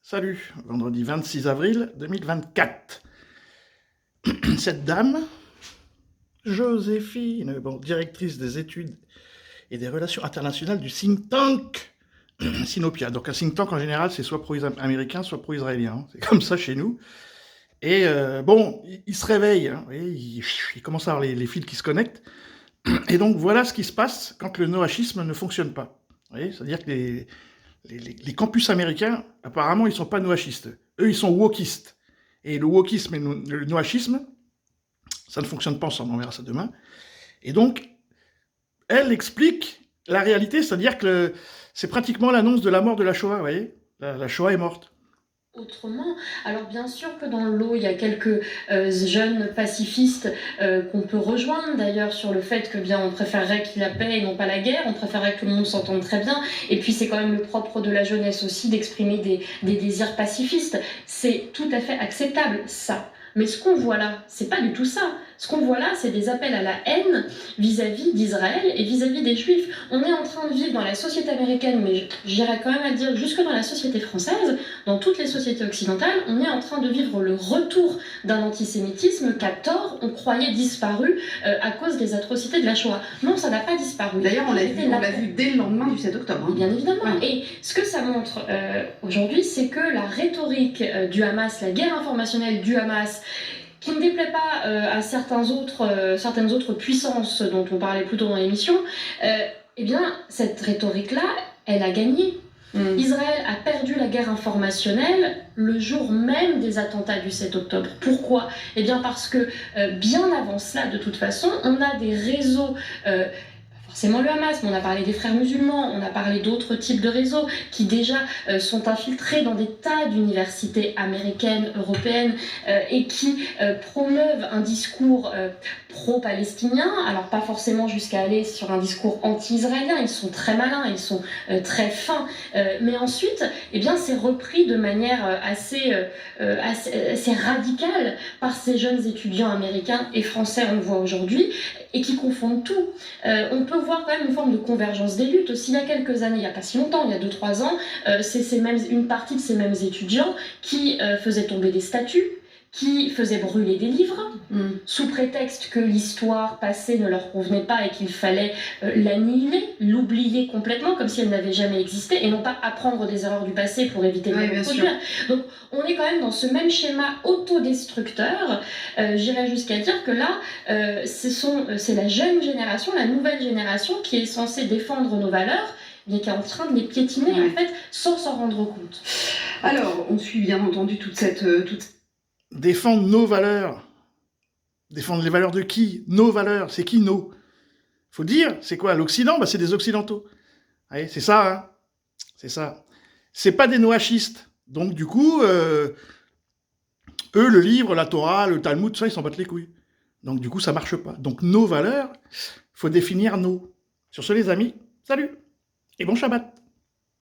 Salut, vendredi 26 avril 2024. Cette dame, Joséphine, directrice des études et des relations internationales du think tank Sinopia. Donc un think tank en général, c'est soit pro-américain, soit pro-israélien. C'est comme ça chez nous. Et il se réveille, hein, il commence à avoir les fils qui se connectent. Et donc voilà ce qui se passe quand le noachisme ne fonctionne pas. C'est-à-dire que les campus américains, apparemment, ils sont pas noachistes. Eux, ils sont wokistes. Et le wokisme et le noachisme, ça ne fonctionne pas ensemble, on verra ça demain. Et donc, elle explique la réalité, c'est-à-dire que c'est pratiquement l'annonce de la mort de la Shoah, vous voyez, la Shoah est morte. Autrement. Alors bien sûr que dans le lot, il y a quelques jeunes pacifistes qu'on peut rejoindre d'ailleurs sur le fait que bien on préférerait qu'il y ait la paix et non pas la guerre, on préférerait que tout le monde s'entende très bien, et puis c'est quand même le propre de la jeunesse aussi d'exprimer des désirs pacifistes. C'est tout à fait acceptable, ça. Mais ce qu'on voit là, c'est pas du tout ça. Ce qu'on voit là, c'est des appels à la haine vis-à-vis d'Israël et vis-à-vis des Juifs. On est en train de vivre dans la société américaine, mais j'irais quand même à dire jusque dans la société française, dans toutes les sociétés occidentales, on est en train de vivre le retour d'un antisémitisme qu'à tort on croyait disparu à cause des atrocités de la Shoah. Non, ça n'a pas disparu. D'ailleurs, on l'a vu dès le lendemain du 7 octobre. Bien évidemment. Ouais. Et ce que ça montre aujourd'hui, c'est que la rhétorique du Hamas, la guerre informationnelle du Hamas, qui ne déplaît pas à certaines autres puissances dont on parlait plus tôt dans l'émission, eh bien, cette rhétorique-là, elle a gagné. Israël a perdu la guerre informationnelle le jour même des attentats du 7 octobre. Pourquoi ? Eh bien parce que bien avant cela, de toute façon, on a des réseaux... forcément le Hamas, mais on a parlé des frères musulmans, on a parlé d'autres types de réseaux qui déjà sont infiltrés dans des tas d'universités américaines, européennes, et qui promeuvent un discours pro-palestinien, alors pas forcément jusqu'à aller sur un discours anti-israélien, ils sont très malins, ils sont très fins, mais ensuite, eh bien, c'est repris de manière assez radicale par ces jeunes étudiants américains et français, on le voit aujourd'hui, et qui confondent tout. On peut voir quand même une forme de convergence des luttes. Aussi, il y a quelques années, il n'y a pas si longtemps, il y a 2-3 ans, c'est une partie de ces mêmes étudiants qui faisaient tomber des statues, qui faisaient brûler des livres, sous prétexte que l'histoire passée ne leur convenait pas et qu'il fallait l'annihiler, l'oublier complètement, comme si elle n'avait jamais existé, et non pas apprendre des erreurs du passé pour éviter de les reproduire. Donc on est quand même dans ce même schéma autodestructeur. J'irais jusqu'à dire que là, c'est la jeune génération, la nouvelle génération qui est censée défendre nos valeurs, mais qui est en train de les piétiner, en fait, sans s'en rendre compte. Alors, on suit bien entendu toute cette... Défendre nos valeurs. Défendre les valeurs de qui ? Nos valeurs. C'est qui nos ? Faut dire, c'est quoi ? L'Occident, c'est des Occidentaux. Allez, c'est ça, hein ? C'est ça. C'est pas des noachistes. Donc, du coup, eux, le livre, la Torah, le Talmud, tout ça, ils s'en battent les couilles. Donc, du coup, ça marche pas. Donc, nos valeurs, faut définir nos. Sur ce, les amis, salut et bon Shabbat.